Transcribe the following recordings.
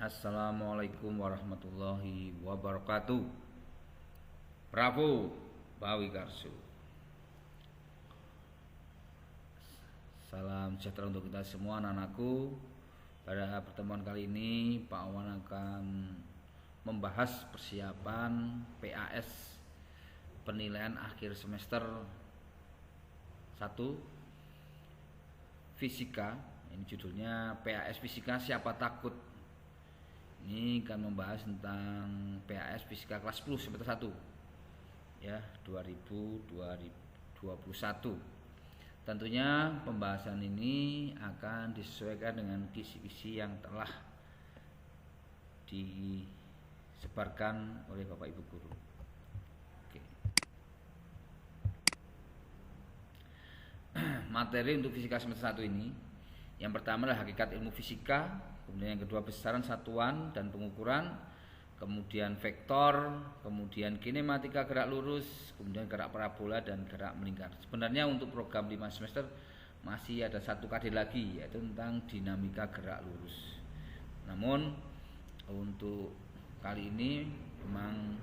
Assalamualaikum warahmatullahi wabarakatuh. Bravo, Bawi Karsu. Salam sejahtera untuk kita semua anak-anakku. Pada pertemuan kali ini Pak Awan akan membahas persiapan PAS penilaian akhir semester 1 Fisika. Ini judulnya PAS Fisika Siapa Takut. Ini akan membahas tentang PAS Fisika kelas 10 semester 1 ya 2021. Tentunya pembahasan ini akan disesuaikan dengan kisi-kisi yang telah disebarkan oleh Bapak Ibu guru. Oke. Materi untuk fisika semester 1 ini, yang pertama adalah hakikat ilmu fisika, kemudian yang kedua besaran satuan dan pengukuran, kemudian vektor, kemudian kinematika gerak lurus, kemudian gerak parabola dan gerak melingkar. Sebenarnya untuk program 5 semester masih ada 1 KD lagi, yaitu tentang dinamika gerak lurus. Namun untuk kali ini memang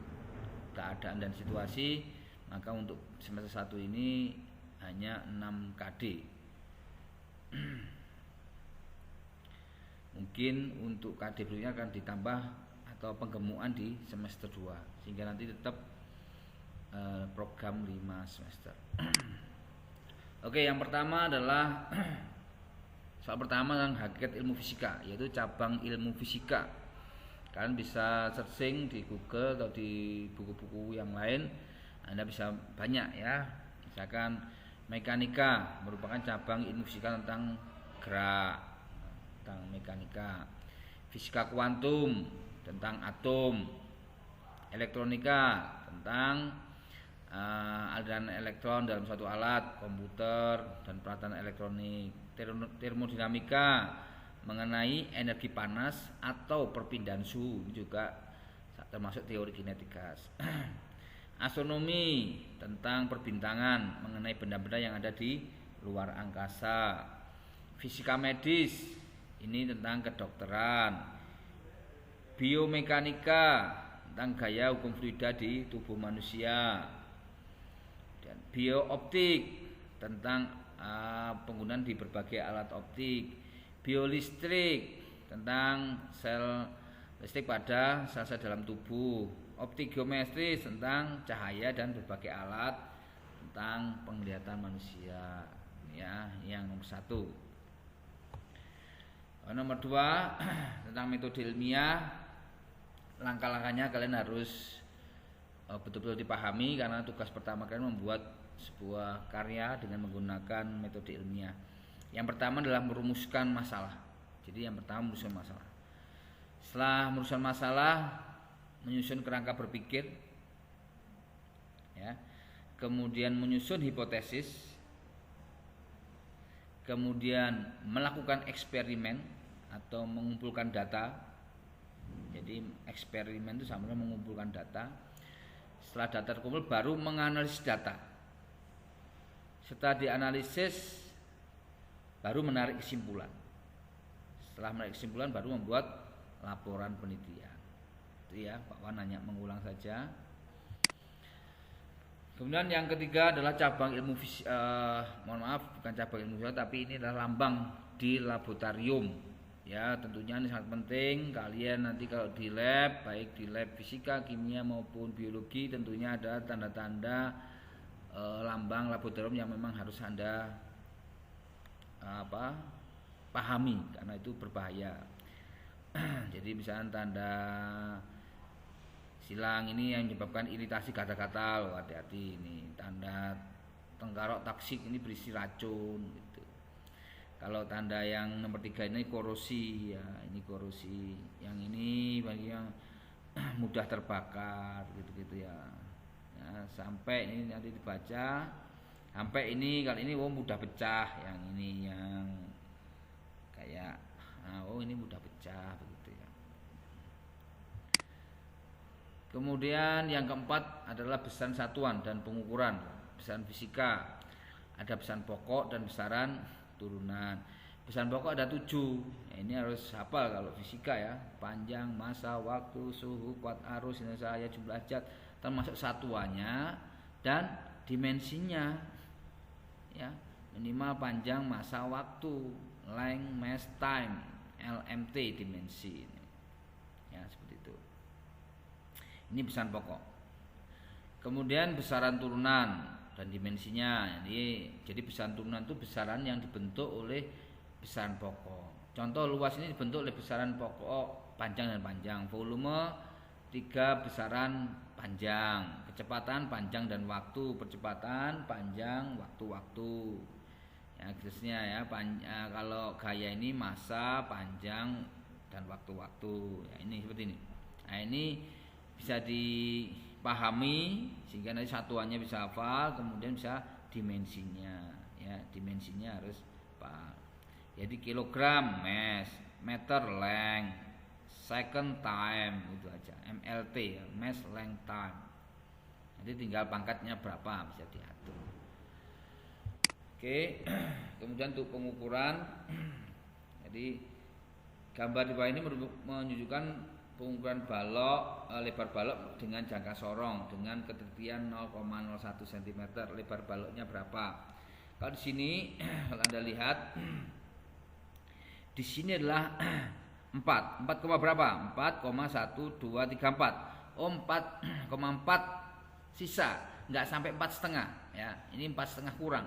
keadaan dan situasi, maka untuk semester 1 ini hanya 6 KD. Mungkin untuk KD berikutnya akan ditambah atau penggemukan di semester 2, sehingga nanti tetap program 5 semester. Oke, yang pertama adalah soal pertama tentang hakikat ilmu fisika, yaitu cabang ilmu fisika. Kalian bisa searching di Google atau di buku-buku yang lain, Anda bisa banyak ya. Misalkan mekanika merupakan cabang ilmu fisika tentang gerak, tentang mekanika. Fisika kuantum tentang atom. Elektronika tentang aliran elektron dalam suatu alat, komputer dan peralatan elektronik. Termodinamika mengenai energi panas atau perpindahan suhu, ini juga termasuk teori kinetika. Astronomi tentang perbintangan, mengenai benda-benda yang ada di luar angkasa. Fisika medis, ini tentang kedokteran. Biomekanika tentang gaya hukum fluida di tubuh manusia. Dan biooptik tentang penggunaan di berbagai alat optik. Biolistrik tentang sel listrik pada sel-sel dalam tubuh. Optik geometris tentang cahaya dan berbagai alat tentang penglihatan manusia ya, yang nomor 1. Nomor 2 tentang metode ilmiah. Langkah-langkahnya kalian harus betul-betul dipahami, karena tugas pertama kalian membuat sebuah karya dengan menggunakan metode ilmiah. Yang pertama adalah merumuskan masalah. Jadi yang pertama merumuskan masalah. Setelah merumuskan masalah, menyusun kerangka berpikir ya. Kemudian menyusun hipotesis. Kemudian melakukan eksperimen atau mengumpulkan data. Jadi eksperimen itu sama dengan mengumpulkan data. Setelah data terkumpul baru menganalisis data. Setelah dianalisis baru menarik kesimpulan. Setelah menarik kesimpulan baru membuat laporan penelitian. Itu ya, Pak Wan hanya mengulang saja. Kemudian yang ketiga adalah cabang ilmu bukan cabang ilmu fisika, tapi ini adalah lambang di laboratorium. Ya, tentunya ini sangat penting. Kalian nanti kalau di lab, baik di lab fisika, kimia maupun biologi, tentunya ada tanda-tanda lambang laboratorium yang memang harus Anda pahami, karena itu berbahaya. Jadi misalnya tanda silang ini yang menyebabkan iritasi gatal-gatal, hati-hati ini. Tanda tengkarok taksik ini berisi racun gitu. Kalau tanda yang nomor 3 ini korosi ya, ini korosi. Yang ini bagi yang mudah terbakar gitu-gitu ya. Ya, sampai ini nanti dibaca sampai ini, kali ini mudah pecah, yang ini yang kayak ini mudah pecah begitu ya. Kemudian yang keempat adalah besaran satuan dan pengukuran. Besaran fisika ada besaran pokok dan besaran turunan. Besaran pokok ada 7. Ini harus hafal kalau fisika ya. Panjang, massa, waktu, suhu, kuat arus, sinar cahaya, jumlah zat, termasuk satuannya dan dimensinya. Ya, minimal panjang, massa, waktu, length, mass, time, LMT dimensi. Ya, seperti itu. Ini besaran pokok. Kemudian besaran turunan dan dimensinya. Jadi besaran turunan itu besaran yang dibentuk oleh besaran pokok. Contoh luas ini dibentuk oleh besaran pokok panjang dan panjang. Volume 3 besaran panjang. Kecepatan panjang dan waktu. Percepatan panjang, waktu-waktu. Ya, khususnya ya, kalau gaya ini massa, panjang dan waktu-waktu. Ya, ini seperti ini. Nah, ini bisa dipahami sehingga nanti satuannya bisa hafal, kemudian bisa dimensinya. Ya, dimensinya harus paham. Jadi kilogram mass, meter length, second time itu aja. MLT ya, mass length time. Nanti tinggal pangkatnya berapa bisa diatur. Oke, kemudian untuk pengukuran, jadi gambar di bawah ini menunjukkan pengukuran balok, lebar balok dengan jangka sorong dengan ketelitian 0,01 cm. Lebar baloknya berapa? Kalau di sini kalau Anda lihat di sini adalah 4 berapa? 4,1234. Oh, 4,4 sisa, nggak sampai 4,5 ya. Ini 4,5 kurang.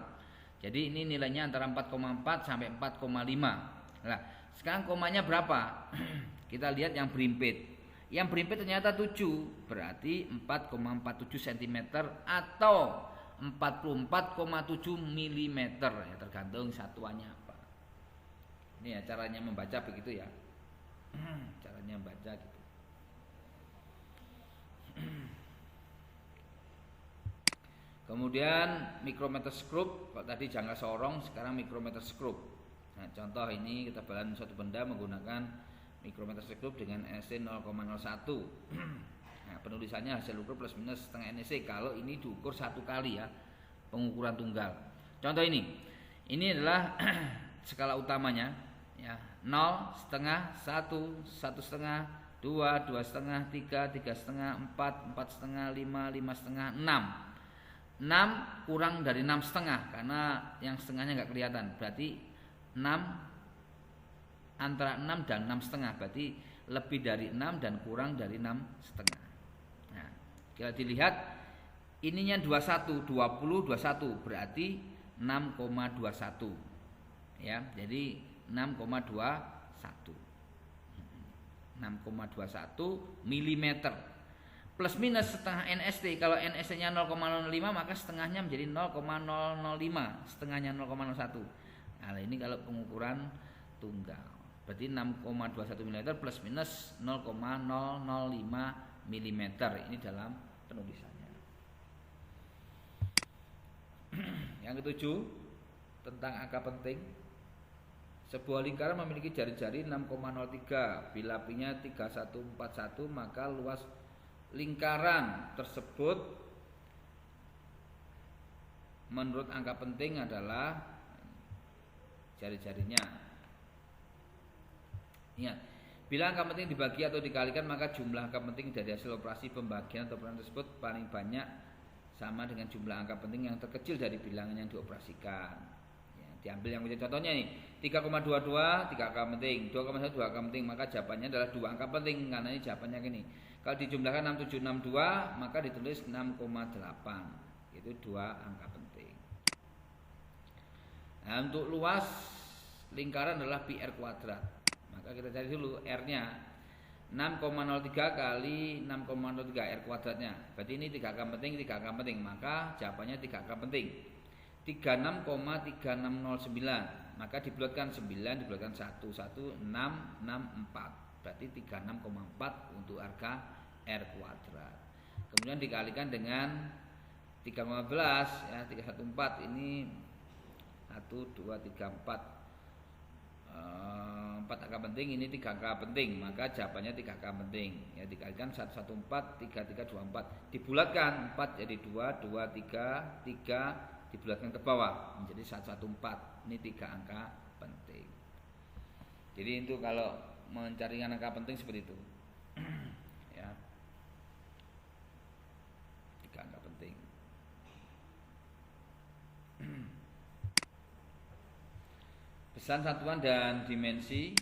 Jadi ini nilainya antara 4,4 sampai 4,5. Nah, sekarang komanya berapa? Kita lihat yang berimpit. Yang berimpit ternyata 7, berarti 4,47 cm atau 44,7 mm ya, tergantung satuannya apa. Ini ya caranya membaca begitu ya. Caranya membaca gitu. Kemudian mikrometer skrup, kalau tadi jangka sorong, sekarang mikrometer skrup. Nah, contoh ini ketebalan suatu benda menggunakan mikrometer skrup dengan NEC 0,01. Nah, penulisannya hasil ukur plus minus setengah NEC kalau ini diukur satu kali ya, pengukuran tunggal. Contoh ini adalah skala utamanya ya, 0, setengah, 1, 1,5, 2, 2,5, 3, 3,5, 4, 4,5, 5, 5,5, 6. 6 kurang dari 6,5 karena yang setengahnya nggak kelihatan, berarti 6 antara 6 dan 6,5, berarti lebih dari 6 dan kurang dari 6,5. Nah, kita dilihat ininya 21, 20, 21 berarti 6,21 ya, jadi 6,21 mm. Plus minus setengah NST. Kalau NST nya 0,05 maka setengahnya menjadi 0,005, setengahnya 0,01. Nah, ini kalau pengukuran tunggal. Berarti 6,21 mm plus minus 0,005 mm. Ini dalam penulisannya. Yang ketujuh, tentang angka penting. Sebuah lingkaran memiliki jari-jari 6,03. Bila pi-nya 3141, maka luas lingkaran tersebut menurut angka penting adalah jari-jarinya. Ingat, bila angka penting dibagi atau dikalikan, maka jumlah angka penting dari hasil operasi pembagian atau peran tersebut paling banyak sama dengan jumlah angka penting yang terkecil dari bilangan yang dioperasikan. Ya, diambil yang menjadi contohnya nih, 3,22 3 angka penting, 2,1 2 angka penting, maka jawabannya adalah 2 angka penting karena ini jawabannya gini. Kalau dijumlahkan 6762 maka ditulis 6,8. Itu 2 angka penting. Nah, untuk luas lingkaran adalah pi r kuadrat. Maka kita cari dulu R-nya. 6,03 kali 6,03 R kuadratnya. Berarti ini 3 angka penting, 3 angka penting. Maka jawabannya 3 angka penting. 36,3609. Maka dibulatkan 9, dibulatkan 1, 1, 6, 6, 4. Berarti 36,4 untuk harga R kuadrat. Kemudian dikalikan dengan 3,15 ya, 314 ini 1 2 3 4 4 angka penting, ini 3 angka penting, maka jawabannya 3 angka penting. Ya, dikalikan 114 3324. Dibulatkan 4 jadi 2 2 3 3 dibulatkan ke bawah menjadi 114. Ini 3 angka penting. Jadi itu kalau mencari angka penting seperti itu. Ya. 3 angka penting. Besaran satuan dan dimensi.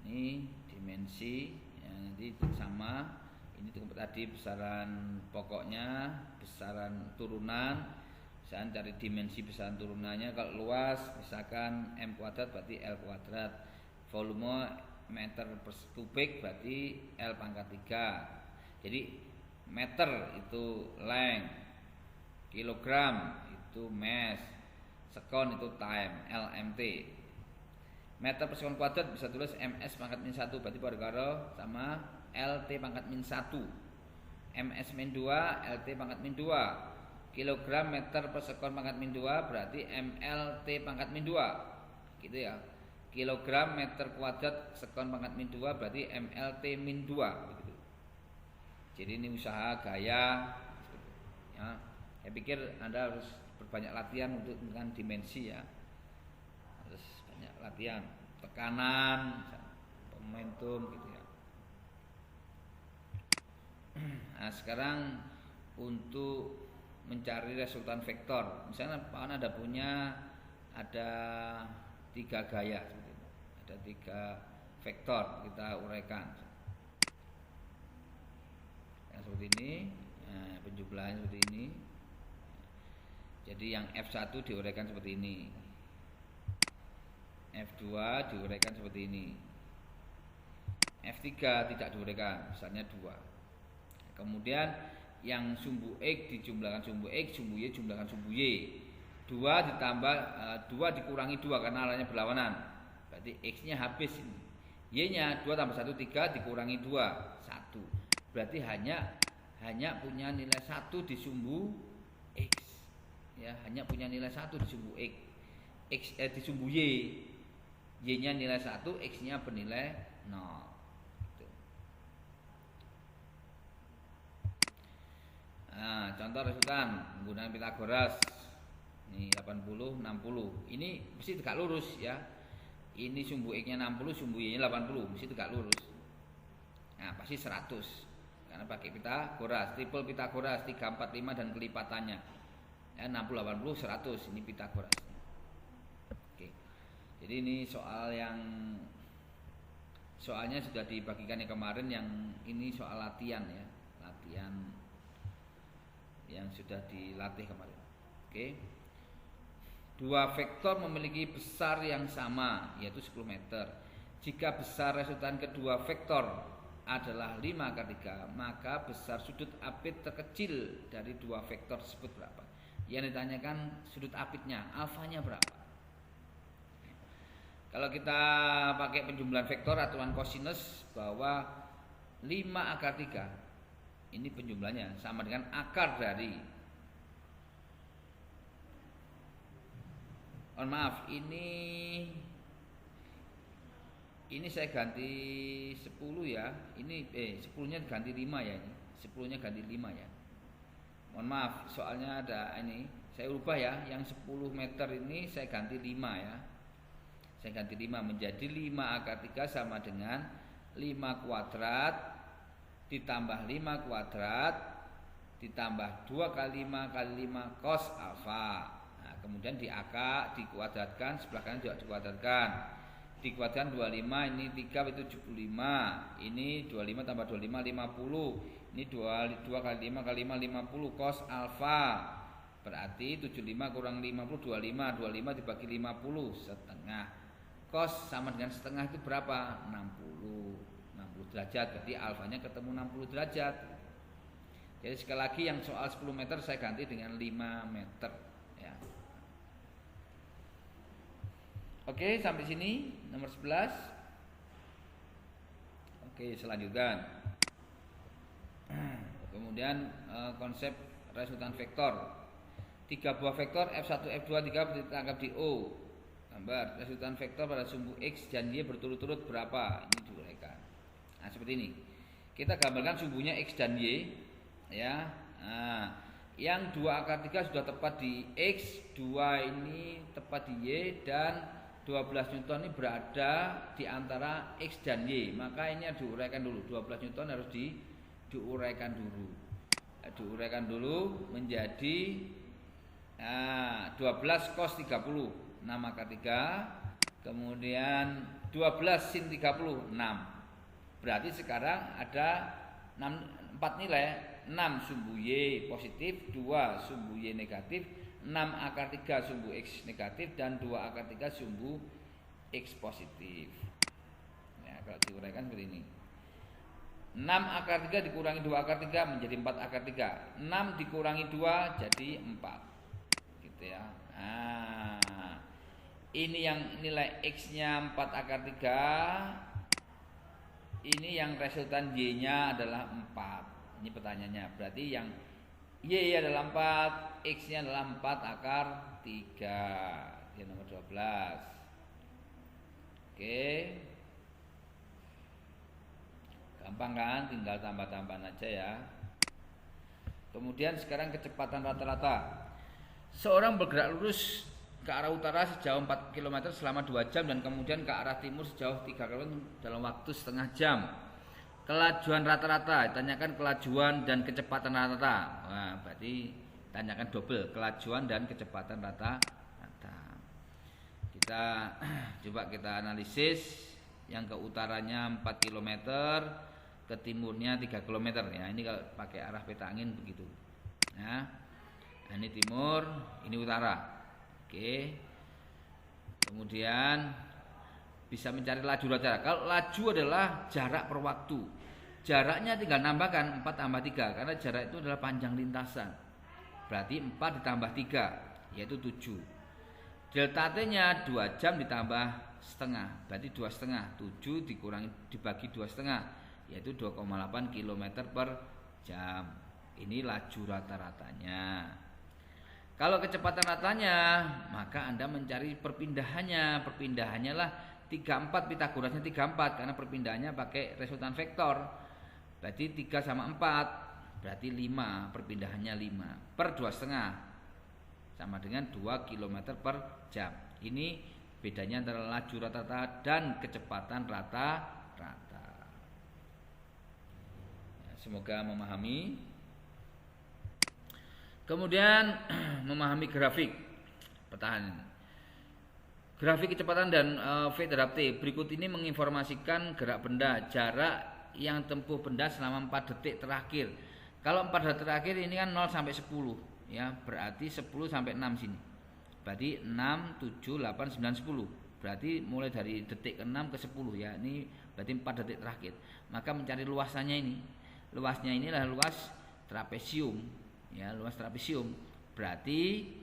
Ini dimensi ya, nanti sama. Ini tadi besaran pokoknya, besaran turunan. Misalkan cari dimensi besaran turunannya, kalau luas misalkan M kuadrat berarti L kuadrat, volume meter per kubik berarti L pangkat 3. Jadi meter itu length, kilogram itu mass, sekon itu time, LMT. Meter per sekon kuadrat bisa tulis MS pangkat min 1 berarti pada karo sama LT pangkat min 1, MS min 2 LT pangkat min 2. Kilogram meter per sekon pangkat min 2 berarti MLT pangkat min 2. Gitu ya. Kilogram meter kuadrat sekon pangkat min 2 berarti MLT min 2 begitu. Jadi ini usaha gaya ya. Saya pikir Anda harus berbanyak latihan untuk dengan dimensi ya. Harus banyak latihan, tekanan, momentum gitu ya. Nah, sekarang untuk mencari resultan vektor, misalnya Pak Anda ada 3 gaya, ada 3 vektor kita uraikan. Yang seperti ini, nah, penjumlahan seperti ini. Jadi yang F1 diuraikan seperti ini, F2 diuraikan seperti ini, F3 tidak diuraikan, misalnya 2. Kemudian yang sumbu X dijumlahkan sumbu X, sumbu Y jumlahkan sumbu Y. 2 ditambah 2 dikurangi 2 karena arahnya berlawanan. Berarti X-nya habis ini. Y-nya 2 tambah 1 3 dikurangi 2 1. Berarti hanya punya nilai 1 di sumbu X. Ya, hanya punya nilai 1 di sumbu X. Di sumbu Y. Y-nya nilai 1, X-nya bernilai 0. Nah, contoh resultan menggunakan Pitagoras. Ini 80 60. Ini mesti tegak lurus ya. Ini sumbu X-nya 60, sumbu Y-nya 80, mesti tegak lurus. Nah, pasti 100. Karena pakai Pitagoras, triple Pitagoras 3 4 5 dan kelipatannya. Ya, 60 80 100 ini Pitagoras. Oke. Jadi ini soalnya sudah dibagikan yang kemarin, yang ini soal latihan ya. Latihan yang sudah dilatih kemarin. Oke. 2 vektor memiliki besar yang sama, yaitu 10 meter. Jika besar resultan kedua vektor adalah 5/3, maka besar sudut apit terkecil dari 2 vektor tersebut berapa? Yang ditanyakan sudut apitnya, alfanya berapa? Kalau kita pakai penjumlahan vektor aturan kosinus bahwa 5/3 ini penjumlahnya sama dengan akar dari, ini saya ganti 10 ya. Ini 10-nya ganti 5 ya ini. 10-nya ganti 5 ya. Mohon maaf, soalnya ada ini. Saya ubah ya, yang 10 meter ini saya ganti 5 ya. Saya ganti 5 menjadi 5/3 sama dengan 5 kuadrat ditambah 5 kuadrat ditambah 2 kali 5 kali 5 cos alfa. Nah, kemudian dikuadratkan, sebelah kanan juga dikuadratkan. Dikuadratkan 25, ini 3 itu 75. Ini 25 tambah 25 50. Ini 2 kali 5 kali 5 50 cos alfa. Berarti 75 kurang 50 25 dibagi 50 setengah. Cos sama dengan setengah itu berapa? 60 derajat, berarti alfanya ketemu 60 derajat. Jadi sekali lagi yang soal 10 meter saya ganti dengan 5 meter ya. Oke, sampai sini nomor 11. Oke, selanjutnya kemudian konsep resultan vektor. 3 buah vektor F1 F2 3 ditangkap di O. Gambar resultan vektor pada sumbu X dan Y berturut-turut berapa? Ini diuraikan. Nah, seperti ini. Kita gambarkan sumbunya X dan Y ya. Nah, yang 2/3 sudah tepat di X, 2 ini tepat di Y, dan 12 Newton ini berada di antara X dan Y. Maka ini harus diuraikan dulu. 12 Newton harus diuraikan dulu. Diuraikan dulu menjadi 12 cos 30 6 akar 3. Kemudian 12 sin 30 6. Berarti sekarang ada 4 nilai. 6 sumbu Y positif, 2 sumbu Y negatif, 6 akar 3 sumbu X negatif, dan 2 akar 3 sumbu X positif. Ya, kalau diuraikan seperti ini. 6 akar 3 dikurangi 2 akar 3 menjadi 4 akar 3. 6 dikurangi 2 jadi 4. Gitu ya. Nah, ini yang nilai X-nya 4 akar 3. Ini yang resultan Y-nya adalah 4. Ini pertanyaannya. Berarti yang Y adalah 4, X-nya adalah 4 akar 3. Yang nomor 12. Oke. Gampang kan? Tinggal tambah-tambahan aja ya. Kemudian sekarang kecepatan rata-rata. Seorang bergerak lurus ke arah utara sejauh 4 km selama 2 jam dan kemudian ke arah timur sejauh 3 km dalam waktu setengah jam. Kelajuan rata-rata, tanyakan kelajuan dan kecepatan rata-rata. Nah, berarti tanyakan double, kelajuan dan kecepatan rata-rata. Kita coba kita analisis. Yang ke utaranya 4 km, ke timurnya 3 km ya. Ini kalau pakai arah peta angin begitu. Nah, ini timur, ini utara. Oke. Kemudian bisa mencari laju rata. Kalau laju adalah jarak per waktu. Jaraknya tinggal nambahkan 4 tambah 3 karena jarak itu adalah panjang lintasan. Berarti 4 ditambah 3 yaitu 7. Delta T-nya 2 jam ditambah setengah. Berarti 2 setengah. 7 dikurangi dibagi 2 setengah yaitu 2,8 km per jam. Ini laju rata-ratanya. Kalau kecepatan ratanya, maka Anda mencari perpindahannya. Perpindahannya lah 34, Pitagorasnya 34 karena perpindahannya pakai resultan vektor. Berarti 3 sama 4 berarti 5, perpindahannya 5 per 2 setengah sama dengan 2 km per jam. Ini bedanya antara laju rata-rata dan kecepatan rata-rata. Ya, semoga memahami. Kemudian memahami grafik pertahanan. Grafik kecepatan dan V terhadap T. Berikut ini menginformasikan gerak benda, jarak yang tempuh benda selama 4 detik terakhir. Kalau 4 detik terakhir ini kan 0 sampai 10 ya, berarti 10 sampai 6 sini. Berarti 6, 7, 8, 9, 10. Berarti mulai dari detik ke 6 ke 10 ya. Ini berarti 4 detik terakhir. Maka mencari luasannya ini. Luasnya inilah luas trapesium ya, luas trapesium. Berarti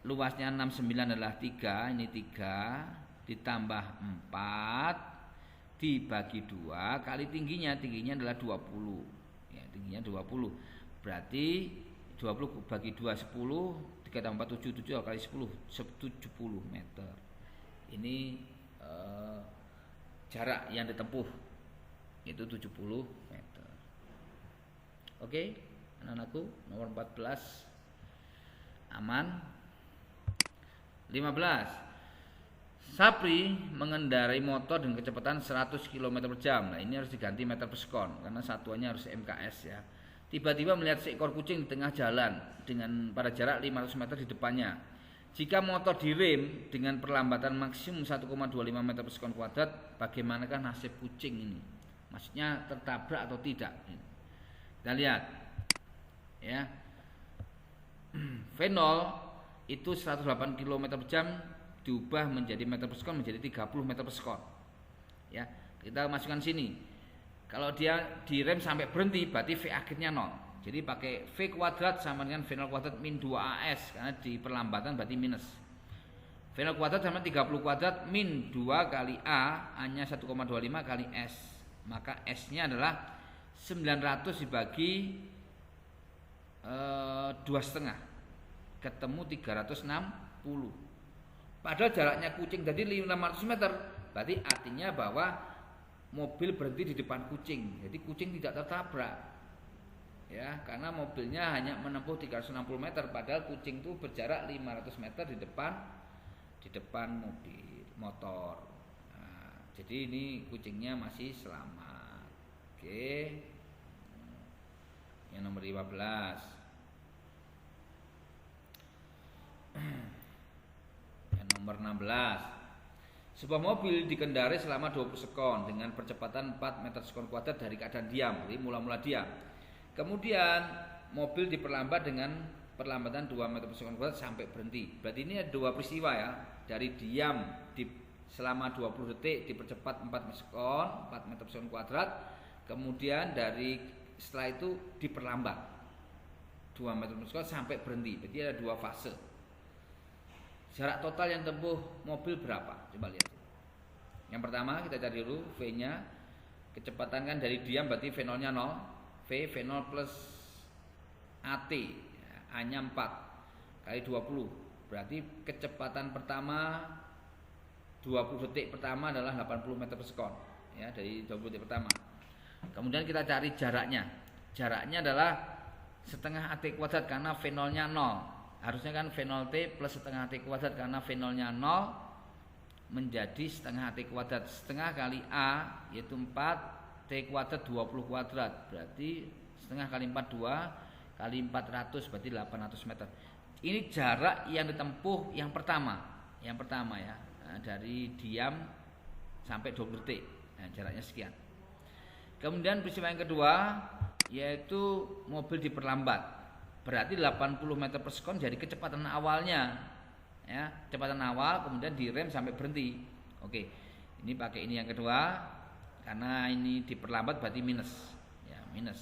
luasnya 69 adalah 3, ini 3 ditambah 4 dibagi 2 kali tingginya adalah 20. Ya, tingginya 20. Berarti 20 bagi 2 10, 3 tambah 4 7, 7 kali 10 70 meter. Ini jarak yang ditempuh itu 70 meter. Oke, anak-anakku, nomor 14 aman. 15. Sapri mengendarai motor dengan kecepatan 100 km per jam. Nah, ini harus diganti meter per sekon karena satuannya harus MKS ya. Tiba-tiba melihat seekor kucing di tengah jalan dengan pada jarak 500 meter di depannya. Jika motor direm dengan perlambatan maksimum 1,25 meter per sekon kuadrat, bagaimanakah nasib kucing ini? Maksudnya tertabrak atau tidak? Kita lihat ya. V0 itu 108 km per jam diubah menjadi meter per sekon menjadi 30 meter per sekon. Ya, kita masukkan sini. Kalau dia direm sampai berhenti berarti V akhirnya 0. Jadi pakai V kuadrat sama dengan V0 kuadrat min 2AS karena di perlambatan berarti minus. V0 kuadrat sama 30 kuadrat min 2 kali A-nya 1,25 kali S. Maka S-nya adalah 900 dibagi 2,5 ketemu 360. Padahal jaraknya kucing tadi 500 meter. Berarti artinya bahwa mobil berhenti di depan kucing. Jadi kucing tidak tertabrak. Ya, karena mobilnya hanya menempuh 360 meter padahal kucing itu berjarak 500 meter di depan mobil. motor. Nah, jadi ini kucingnya masih selamat. Oke. Yang nomor 15. Yang nomor 16. Sebuah mobil dikendarai selama 20 sekon dengan percepatan 4 meter sekon kuadrat dari keadaan diam, jadi mula-mula diam. Kemudian mobil diperlambat dengan perlambatan 2 meter per sekon kuadrat sampai berhenti. Berarti ini ada dua peristiwa ya. Dari diam selama 20 detik dipercepat 4 meter per sekon kuadrat. Kemudian setelah itu diperlambat 2 meter per sekon sampai berhenti. Berarti ada dua fase. Jarak total yang tempuh mobil berapa? Coba lihat. Yang pertama kita cari dulu V-nya. Kecepatan kan dari diam berarti V0-nya 0. V0 plus AT. A-nya 4 kali 20. Berarti kecepatan pertama 20 detik pertama adalah 80 meter per sekon. Ya, dari 20 detik pertama. Kemudian kita cari jaraknya. Jaraknya adalah setengah AT kuadrat karena V0-nya 0. Harusnya kan V0T plus setengah AT kuadrat karena V0-nya 0 menjadi setengah AT kuadrat. Setengah kali A yaitu 4 T kuadrat 20 kuadrat. Berarti setengah kali 4 2 kali 400 berarti 800 meter. Ini jarak yang ditempuh yang pertama. Yang pertama ya. Nah, dari diam sampai 20 detik. Nah, jaraknya sekian. Kemudian peristiwa yang kedua yaitu mobil diperlambat. Berarti 80 meter per sekon jadi kecepatan awalnya. Ya, kecepatan awal kemudian direm sampai berhenti. Oke. Ini pakai ini yang kedua karena ini diperlambat berarti minus. Ya, minus.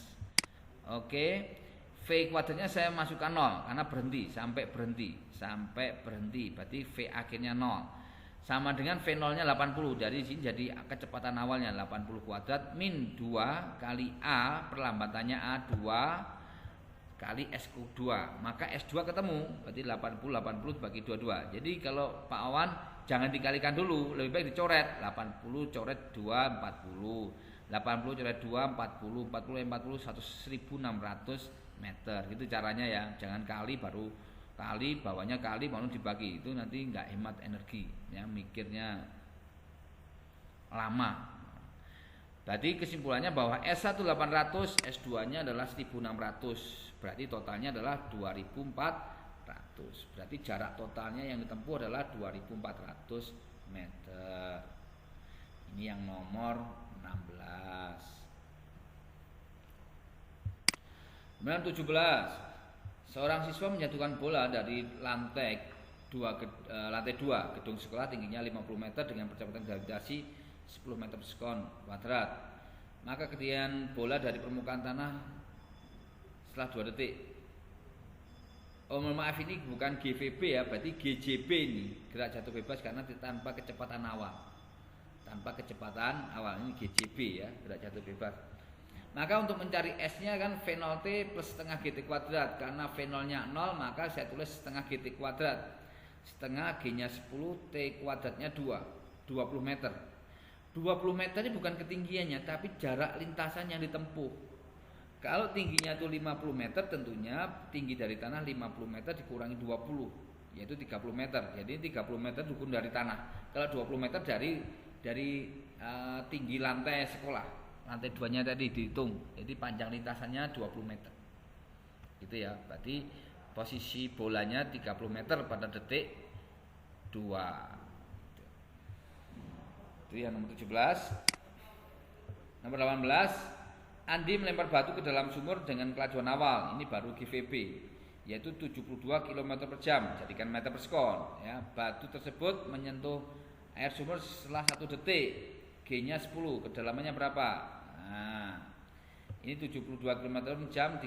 Oke. V kuadratnya saya masukkan 0 karena berhenti sampai berhenti. Sampai berhenti berarti V akhirnya 0. Sama dengan V0-nya 80. Dari sini jadi kecepatan awalnya 80 kuadrat min 2 kali A perlambatannya A2 kali S2, maka S2 ketemu berarti 80 bagi 22. Jadi kalau Pak Awan jangan dikalikan dulu, lebih baik dicoret 80 coret 2 40, 80 coret 2 40, 40 1600 meter. Itu caranya ya, jangan kali baru kali bawahnya kali baru dibagi, itu nanti nggak hemat energi ya, mikirnya lama. Berarti kesimpulannya bahwa S1 800, S2-nya adalah 1600. Berarti totalnya adalah 2400. Berarti jarak totalnya yang ditempuh adalah 2400 meter. Ini yang nomor 16. Kemudian 17. Seorang siswa menjatuhkan bola dari lantai 2 gedung sekolah tingginya 50 meter dengan percepatan gravitasi 10 meter per sekon kuadrat. Maka ketinggian bola dari permukaan tanah setelah 2 detik. Oh maaf, ini bukan GVB ya, berarti GJB ini, gerak jatuh bebas karena tanpa kecepatan awal. Tanpa kecepatan awal, ini GJB ya, gerak jatuh bebas. Maka untuk mencari S-nya kan V0T plus setengah GT kuadrat. Karena V0-nya 0 maka saya tulis setengah GT kuadrat. Setengah G-nya 10, T kuadratnya 2, 20 meter. 20 meter ini bukan ketinggiannya tapi jarak lintasan yang ditempuh. Kalau tingginya itu 50 meter tentunya tinggi dari tanah 50 meter dikurangi 20 yaitu 30 meter. Jadi 30 meter diukur dari tanah. Kalau 20 meter dari tinggi lantai sekolah. Lantai 2-nya tadi dihitung. Jadi panjang lintasannya 20 meter. Gitu ya. Berarti posisi bolanya 30 meter pada detik 2. Itu yang nomor 17. Nomor 18, Andi melempar batu ke dalam sumur dengan kelajuan awal. Ini baru GVB, yaitu 72 km per jam, jadikan meter per sekon ya. Batu tersebut menyentuh air sumur setelah 1 detik. G-nya 10, kedalamannya berapa? Nah, ini 72 km per jam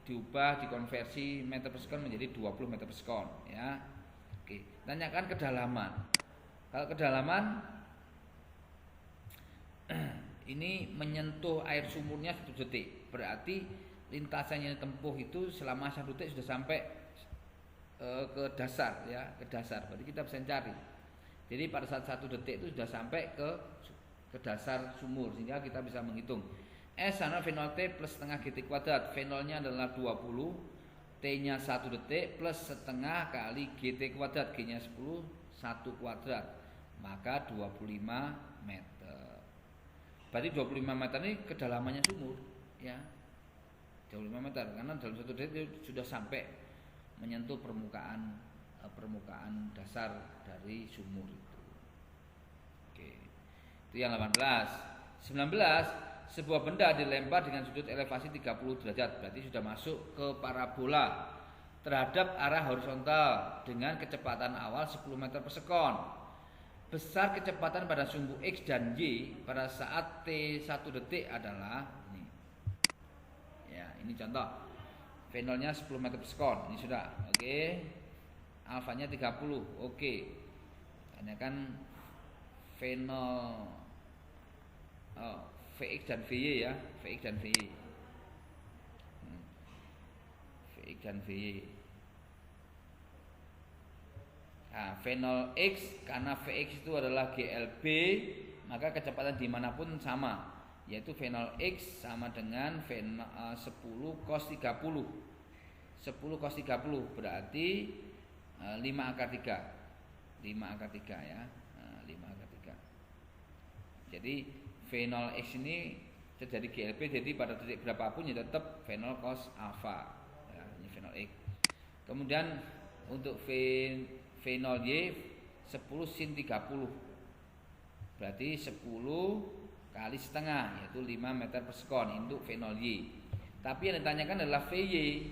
diubah dikonversi meter per sekon menjadi 20 meter per sekon ya. Oke, tanyakan kedalaman. Kalau kedalaman ini menyentuh air sumurnya 1 detik. Berarti lintasan yang ditempuh itu selama 1 detik sudah sampai ke dasar ya, ke dasar. Berarti kita bisa cari. Jadi pada saat 1 detik itu sudah sampai ke dasar sumur sehingga kita bisa menghitung. S sama V0T plus setengah GT kuadrat. V0-nya adalah 20, T-nya 1 detik plus setengah kali GT kuadrat. G-nya 10, 1 kuadrat. maka 25 meter. Berarti 25 meter ini kedalamannya sumur, ya. 25 meter karena dalam 1 detik sudah sampai menyentuh permukaan dasar dari sumur itu. Oke. Itu yang 18. 19, sebuah benda dilempar dengan sudut elevasi 30 derajat, berarti sudah masuk ke parabola terhadap arah horizontal dengan kecepatan awal 10 meter per sekon. Besar kecepatan pada sumbu X dan Y pada saat T1 detik adalah ini. Ya, ini contoh. V0-nya 10 meter per sekon. Ini sudah. Oke. Alfanya 30. Oke. Tanyakan V0 Vx dan Vy ya, Vx dan Vy. Vx dan Vy. Nah, V0x karena Vx itu adalah GLB, maka kecepatan dimanapun sama, yaitu V0x sama dengan V10 cos 30. 10 cos 30 berarti 5 akar 3. 5 akar 3 ya. 5 akar 3. Jadi V0x ini terjadi GLB, jadi pada titik berapapun ya tetap V0 cos alpha. Ya, ini V0x. Kemudian untuk V0Y 10 sin 30. Berarti 10 kali setengah, yaitu 5 meter per sekon untuk V0Y. Tapi yang ditanyakan adalah VY.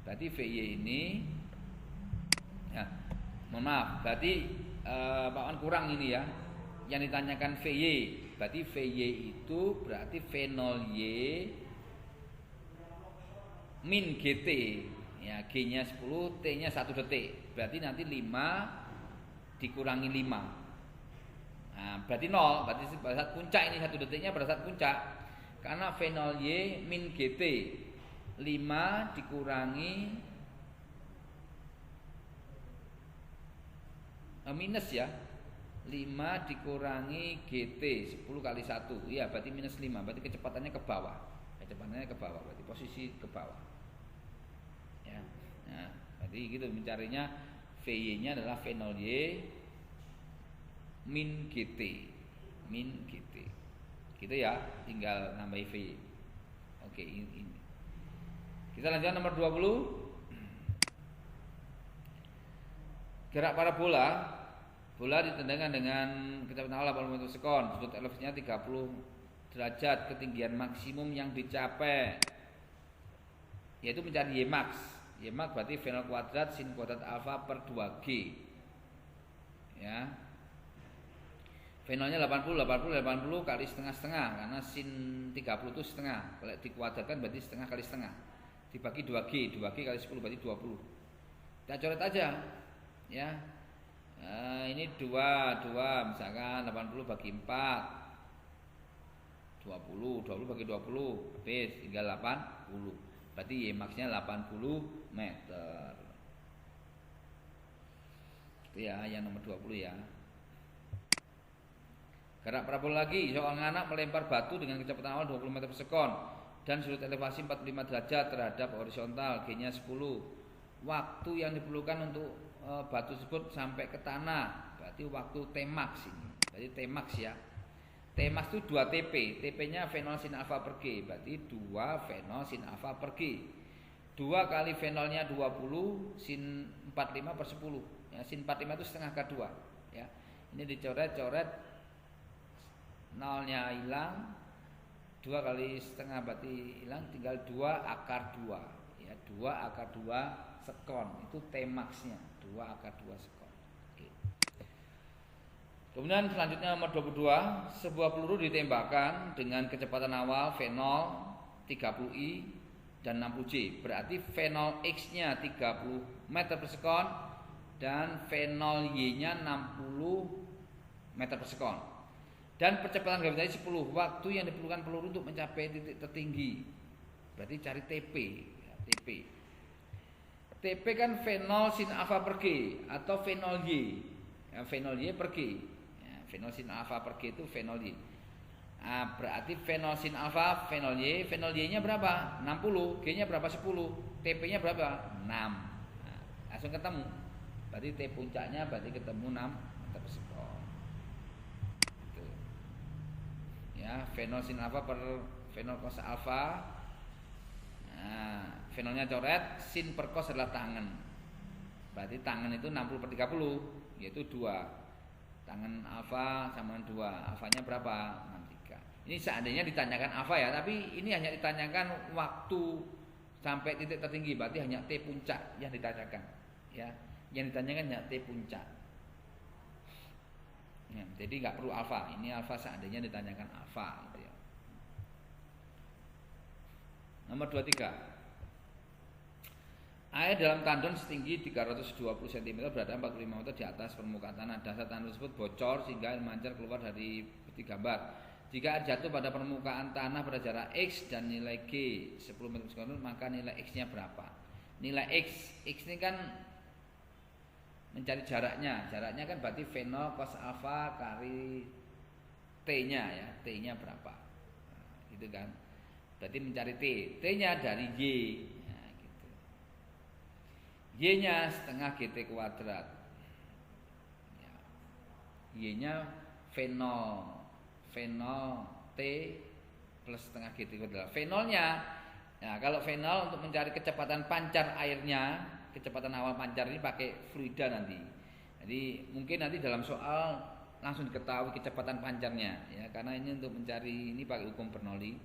Berarti VY ini ya, mohon maaf, berarti Pak Wan kurang ini ya. Yang ditanyakan VY. Berarti VY itu berarti V0Y min GT. Ya, G-nya 10, T-nya 1 detik. Berarti nanti 5 dikurangi 5. Nah, berarti 0. Berarti pada saat puncak ini 1 detiknya pada saat puncak. Karena V0Y min GT 5 dikurangi minus ya. 5 dikurangi GT 10 kali 1. Iya, berarti minus 5. Berarti kecepatannya ke bawah. Kecepatannya ke bawah. Berarti posisi ke bawah. Ya. Nah, berarti gitu mencarinya VY-nya adalah V0Y min GT. Min GT. Gitu ya, tinggal nambah V. Oke, ini. Kita lanjutkan nomor 20. Gerak parabola. Bola ditendangkan dengan kecepatan awal 80 meter per sekon, sudut elevasinya 30 derajat, ketinggian maksimum yang dicapai yaitu mencari Y max. Y max berarti V0 kuadrat sin kuadrat alfa per 2G. Ya. V0-nya 80 kali setengah-setengah karena sin 30 itu setengah. Kalau dikuadratkan berarti setengah kali setengah. Dibagi 2G, 2G kali 10 berarti 20. Kita coret aja. Ya. Ini 2 misalkan 80 bagi 4 20 bagi 20 habis tinggal 80. Berarti Y max-nya 80 meter. Itu ya yang nomor 20 ya. Gerak parabola lagi, seorang anak melempar batu dengan kecepatan awal 20 meter per sekon dan sudut elevasi 45 derajat terhadap horizontal, G-nya 10. Waktu yang diperlukan untuk batu tersebut sampai ke tanah berarti waktu T-max ini. Berarti T-max ya. T-max itu 2 TP. TP-nya V0 sin alfa per G. Berarti 2 V0 sin alfa per G. 2 kali V0-nya 20 sin 45 per 10. Ya, sin 45 itu setengah K2 ya. Ini dicoret-coret, 0-nya hilang. 2 kali setengah berarti hilang, tinggal 2 akar 2. Ya, 2 akar 2 sekon. Itu T-max-nya. 2 akar 2 sekon. Oke. Kemudian selanjutnya nomor 22, sebuah peluru ditembakkan dengan kecepatan awal V0 30I dan 60J. Berarti V0X-nya 30 meter per sekon dan V0Y-nya 60 meter per sekon. Dan percepatan gravitasi 10. Waktu yang diperlukan peluru untuk mencapai titik tertinggi. Berarti cari TP, ya, TP. TP kan V0 sin alfa per G atau V0Y. Ya, V0Y per G. Ya, V0 sin alfa per G itu V0Y. Nah, berarti V0 sin alfa, V0Y. V0Y-nya berapa? 60. G-nya berapa? 10. TP-nya berapa? 6. Nah, langsung ketemu. Berarti T puncaknya berarti ketemu 6 meter per sekon. ya, fenol sin alfa per fenol cos alfa. Nah, fenolnya coret, sin per cos adalah tangen. Berarti tangen itu 60 per 30, yaitu 2. Tangen alfa sama 2. Alfanya berapa? 63. Ini seandainya ditanyakan alfa ya, tapi ini hanya ditanyakan waktu sampai titik tertinggi, berarti hanya T puncak yang ditanyakan. Ya, yang ditanyakan hanya T puncak. Ya, jadi nggak perlu alfa. Ini alfa seandainya ditanyakan alfa. Gitu ya. Nomor 23. Air dalam tandon setinggi 320 cm berada 45 meter di atas permukaan tanah. Dasar tandon tersebut bocor sehingga air mancar keluar dari peti gambar. Jika air jatuh pada permukaan tanah pada jarak X dan nilai G 10 meter per sekon, maka nilai X-nya berapa? Nilai X ini kan mencari jaraknya. Jaraknya kan berarti fenol cos alfa kali T-nya ya. T-nya berapa? Nah, gitu kan. Berarti mencari T. T-nya dari Y. Nah, gitu. Y-nya setengah GT kuadrat. Ya. Y-nya fenol T plus setengah GT kuadrat. Fenolnya, nah kalau fenol untuk mencari kecepatan pancar airnya, kecepatan awal pancar ini pakai fluida nanti. Jadi mungkin nanti dalam soal langsung diketahui kecepatan pancarnya, ya karena ini untuk mencari ini pakai hukum Bernoulli.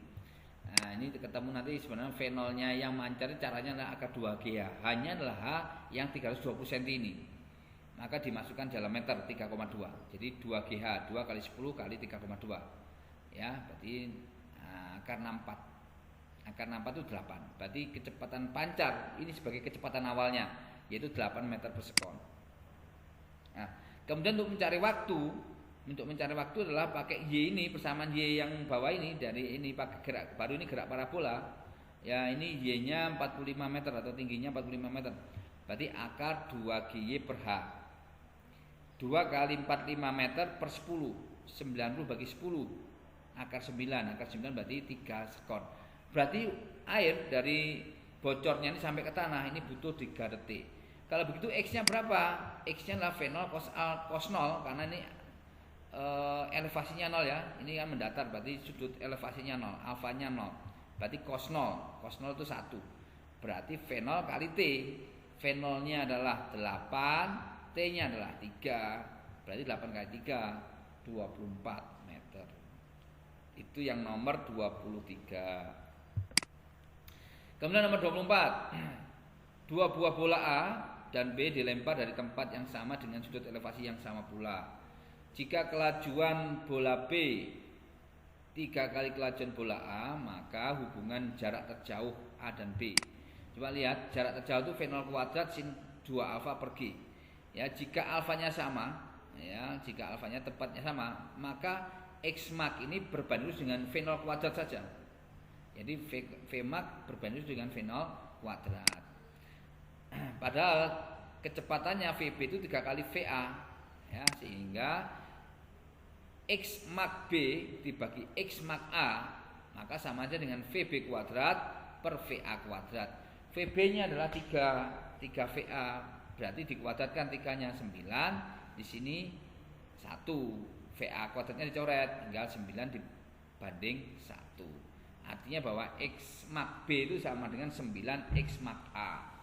Nah ini ketemu nanti sebenarnya fenolnya yang mancar caranya adalah akar 2G, hanya adalah H yang 320 cm ini. Maka dimasukkan dalam meter 3,2. Jadi 2GH 2 kali 10 kali 3,2. Ya, berarti akar 64. Akar 64 itu 8. Berarti kecepatan pancar ini sebagai kecepatan awalnya yaitu 8 meter per sekon. Nah, kemudian untuk mencari waktu adalah pakai Y ini persamaan Y yang bawah ini dari ini pakai gerak baru ini gerak parabola. Ya, ini Y-nya 45 meter atau tingginya 45 meter. Berarti akar 2GY per H. 2 kali 45 meter per 10 90 bagi 10 akar 9 berarti 3 sekon. Berarti air dari bocornya ini sampai ke tanah ini butuh 3 detik. Kalau begitu X nya berapa? X nya adalah fenol cos 0 karena ini elevasinya 0 ya. Ini kan mendatar berarti sudut elevasinya 0, alfanya 0. Berarti cos 0 itu 1. Berarti fenol kali T. Fenolnya adalah 8, T-nya adalah 3, berarti 8 kali 3 24 meter. Itu yang nomor 23. Kemudian nomor 24. 2 buah bola A dan B dilempar dari tempat yang sama dengan sudut elevasi yang sama pula. Jika kelajuan bola B 3 kali kelajuan bola A, maka hubungan jarak terjauh A dan B. Coba lihat, jarak terjauh itu fenol kuadrat sin 2 alfa per G. Ya, jika alfanya sama, ya, jika alfanya tepatnya sama, maka X max ini berbanding dengan fenol kuadrat saja. Jadi V max berbanding dengan fenol kuadrat. Padahal kecepatannya VB itu 3 kali VA, ya, sehingga X max B dibagi X max A, maka sama aja dengan VB kuadrat per VA kuadrat. VB-nya adalah 3 VA. Berarti dikuadratkan 3-nya 9, di sini 1. VA kuadratnya dicoret, tinggal 9 dibanding 1. Artinya bahwa X max B itu sama dengan 9 X max A.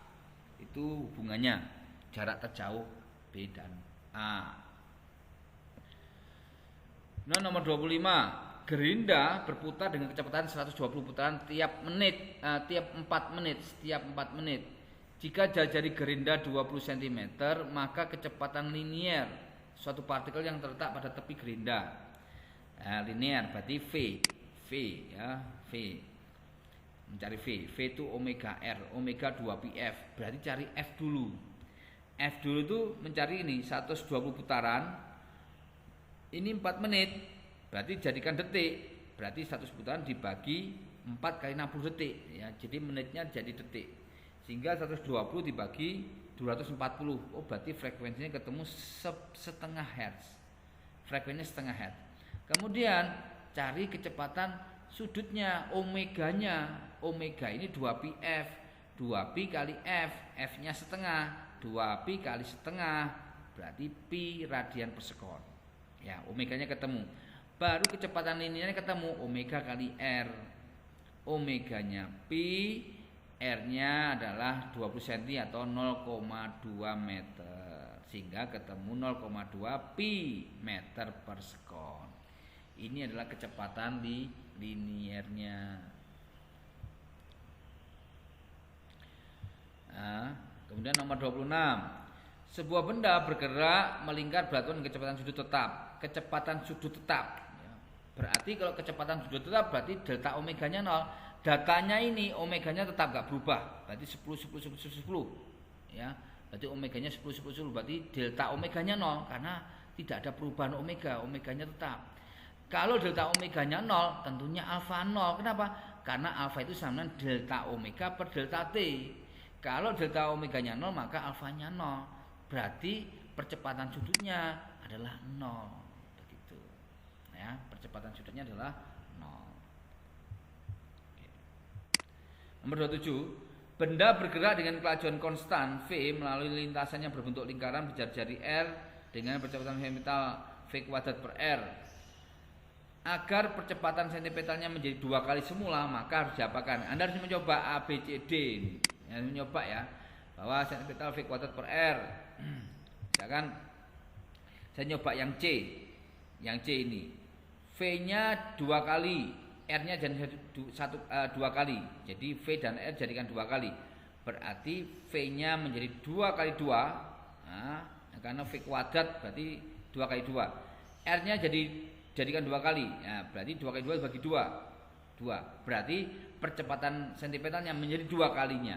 Itu hubungannya, jarak terjauh B dan A. Nah, nomor 25, gerinda berputar dengan kecepatan 120 putaran tiap 4 menit. Jika jari gerinda 20 cm, maka kecepatan linier suatu partikel yang terletak pada tepi gerinda. Linier berarti V ya, V. Mencari V itu omega R, omega 2πf. Berarti cari F dulu. F dulu itu mencari ini 120 putaran. Ini 4 menit. Berarti jadikan detik. Berarti 100 putaran dibagi 4 kali 60 detik ya. Jadi menitnya jadi detik. Sehingga 120 dibagi 240. Oh, berarti frekuensinya ketemu setengah hertz. Frekuensinya setengah hertz. Kemudian cari kecepatan sudutnya, omeganya. Omega ini 2πf. 2pi kali F, F-nya setengah. 2pi kali setengah berarti pi radian per sekon. Ya, omeganya ketemu. baru kecepatan linearnya ketemu, omega kali R. Omeganya pi, R-nya adalah 20 cm atau 0,2 meter. Sehingga ketemu 0,2 pi meter per sekon. Ini adalah kecepatan di linearnya. Nah, kemudian nomor 26. Sebuah benda bergerak melingkar berlakukan kecepatan sudut tetap. Kecepatan sudut tetap. Berarti kalau kecepatan sudut tetap berarti delta omeganya 0. Datanya ini omeganya tetap gak berubah. Berarti 10 10 10 10 10. Ya. Berarti omeganya 10 10 10. Berarti delta omeganya 0 karena tidak ada perubahan omega, omeganya tetap. Kalau delta omeganya 0, tentunya alfa 0. Kenapa? Karena alfa itu sama dengan delta omega per delta T. Kalau delta omeganya 0, maka alfanya 0. Berarti percepatan sudutnya adalah 0. Ya, percepatan sudutnya adalah 0. Oke. Nomor 27, benda bergerak dengan kelajuan konstan V melalui lintasannya berbentuk lingkaran berjari-jari R dengan percepatan sentimeter V kuadrat per R. Agar percepatan sentimeternya menjadi 2 kali semula, maka harus diapakan? Anda harus mencoba A, B, C, D. Ya, mencoba ya, bahwa sentimeter V kuadrat per R. Misalkan saya nyoba yang C ini. V-nya 2 kali, R-nya jadi 2 kali. Jadi V dan R jadikan 2 kali. Berarti V-nya menjadi 2 kali 2. Nah, karena V kuadrat berarti 2 kali 2. R-nya jadikan 2 kali. Ya, berarti 2 kali 2 bagi 2. 2. Berarti percepatan sentimeternya menjadi 2 kalinya.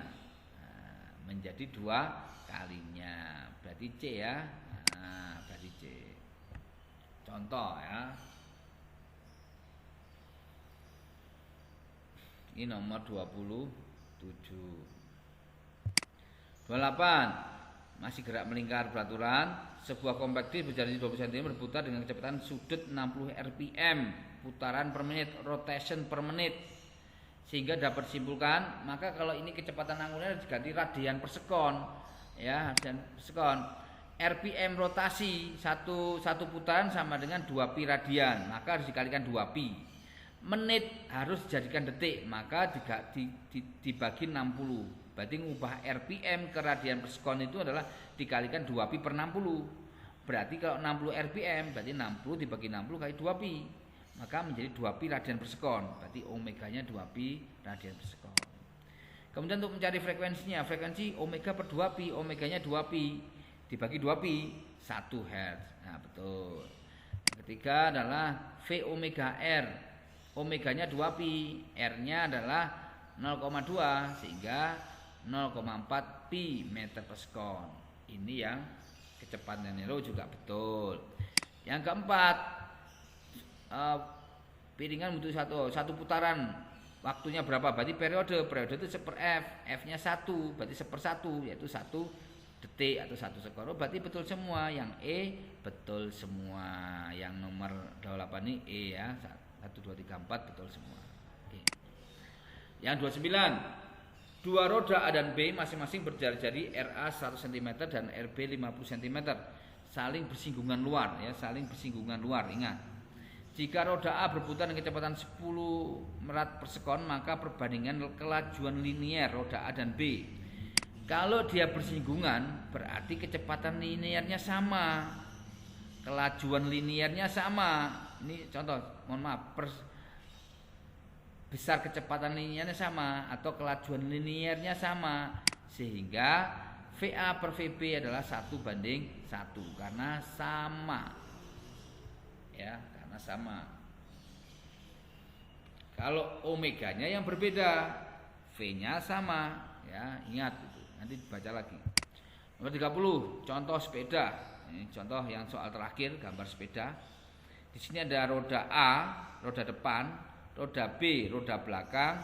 Nah, menjadi 2 kalinya. Berarti C ya. Nah, berarti C. Contoh ya. Ini nomor 27. 28. Masih gerak melingkar beraturan. Sebuah kompaktis berjalan 20 cm berputar dengan kecepatan sudut 60 rpm, putaran per menit, rotation per menit. Sehingga dapat disimpulkan, maka kalau ini kecepatan angular diganti radian per sekon. Ya, radian per sekon. RPM rotasi satu putaran sama dengan 2 pi radian, maka harus dikalikan 2 pi. Menit harus dijadikan detik, maka dibagi 60. Berarti ngubah RPM ke radian per sekon itu adalah dikalikan 2 pi per 60. Berarti kalau 60 RPM berarti 60 dibagi 60 kali 2 pi, maka menjadi 2 pi radian per sekon. Berarti omeganya 2 pi radian per sekon. Kemudian untuk mencari frekuensinya, frekuensi omega per 2 pi, omeganya 2 pi dibagi 2 pi 1 Hz. Nah, betul. Yang ketiga adalah V omega R. Omeganya 2 pi, R-nya adalah 0,2 sehingga 0,4 pi meter per sekon. Ini yang kecepatan Nero juga betul. Yang keempat, piringan butuh satu putaran, waktunya berapa? Berarti periode itu 1/f, F-nya 1, berarti 1/1, yaitu 1 detik atau 1 sekon. Berarti betul semua. Yang E betul semua. Yang nomor 28 ini E ya. 1, 2, 3, 4 betul semua. Oke. Yang 29, dua roda A dan B masing-masing berjari-jari RA 100 cm dan RB 50 cm saling bersinggungan luar ya, saling bersinggungan luar. Ingat, jika roda A berputar dengan kecepatan 10 merat per sekon, maka perbandingan kelajuan linier roda A dan B. Kalau dia bersinggungan berarti kecepatan linearnya sama, kelajuan linearnya sama. Ini contoh, mohon maaf, besar kecepatan linearnya sama atau kelajuan linearnya sama, sehingga VA per VB adalah 1/1 karena sama. Ya, karena sama. Kalau omeganya yang berbeda, V-nya sama, ya, ingat itu. Nanti dibaca lagi. Nomor 30, contoh sepeda. Ini contoh yang soal terakhir, gambar sepeda. Di sini ada roda A, roda depan, roda B, roda belakang,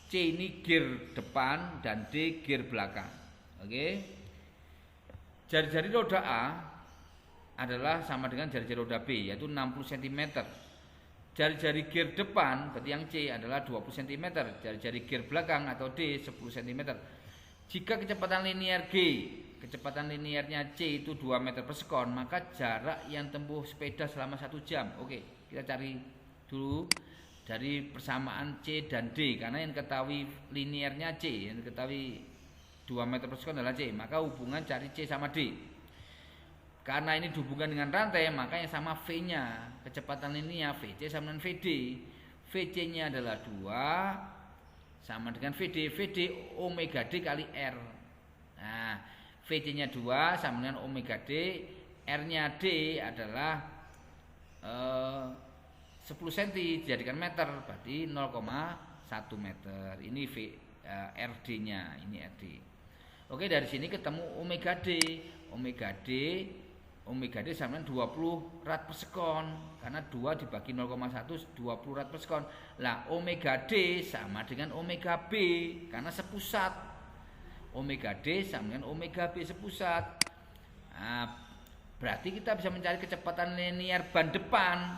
C ini gear depan dan D gear belakang. Oke. Jari-jari roda A adalah sama dengan jari-jari roda B, yaitu 60 cm. Jari-jari gear depan berarti yang C adalah 20 cm, jari-jari gear belakang atau D 10 cm. Jika kecepatan linear G, kecepatan linearnya C itu 2 meter per sekon, maka jarak yang tempuh sepeda selama 1 jam. Oke, Kita cari dulu dari persamaan C dan D, karena yang ketahui linearnya C, yang ketahui 2 meter per sekon adalah C, maka hubungan cari C sama D. Karena ini dihubungkan dengan rantai, maka yang sama V-nya, kecepatan linear VC sama dengan VD. VC-nya adalah 2 sama dengan VD, VD omega D kali R. Nah, VC-nya 2 sama dengan omega D, R-nya D adalah 10 cm dijadikan meter, berarti 0,1 meter. Ini RD-nya, ini RD. Oke, dari sini ketemu omega D. Omega D sama dengan 20 rad per sekon, karena 2 dibagi 0,1 20 rad per sekon. Lah omega D sama dengan omega B karena sepusat. Omega D sama dengan omega B sepusat. Nah, berarti kita bisa mencari kecepatan linear ban depan.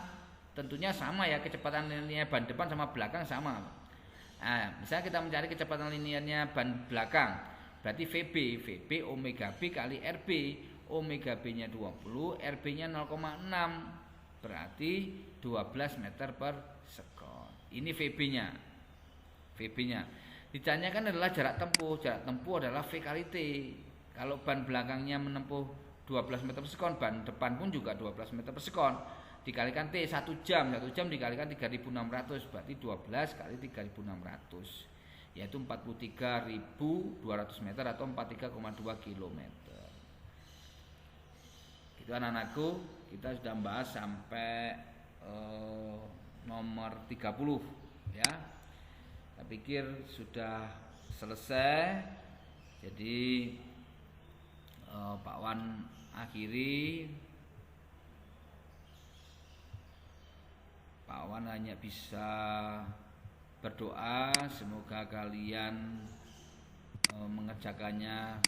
Tentunya sama ya, kecepatan linear ban depan sama belakang sama. Nah, misalnya kita mencari kecepatan linearnya ban belakang, berarti VB omega B kali RB. Omega B-nya 20, RB-nya 0,6, berarti 12 meter per sekon. Ini VB-nya. Ditanyakan adalah jarak tempuh. Jarak tempuh adalah V kali T. Kalau ban belakangnya menempuh 12 meter per sekon, ban depan pun juga 12 meter per sekon. Dikalikan T 1 jam dikalikan 3600, berarti 12 kali 3600, yaitu 43.200 meter atau 43,2 km. Itu anak-anakku, kita sudah membahas sampai nomor 30 ya. Saya pikir sudah selesai. Jadi Pak Wan akhiri. Pak Wan hanya bisa berdoa semoga kalian mengerjakannya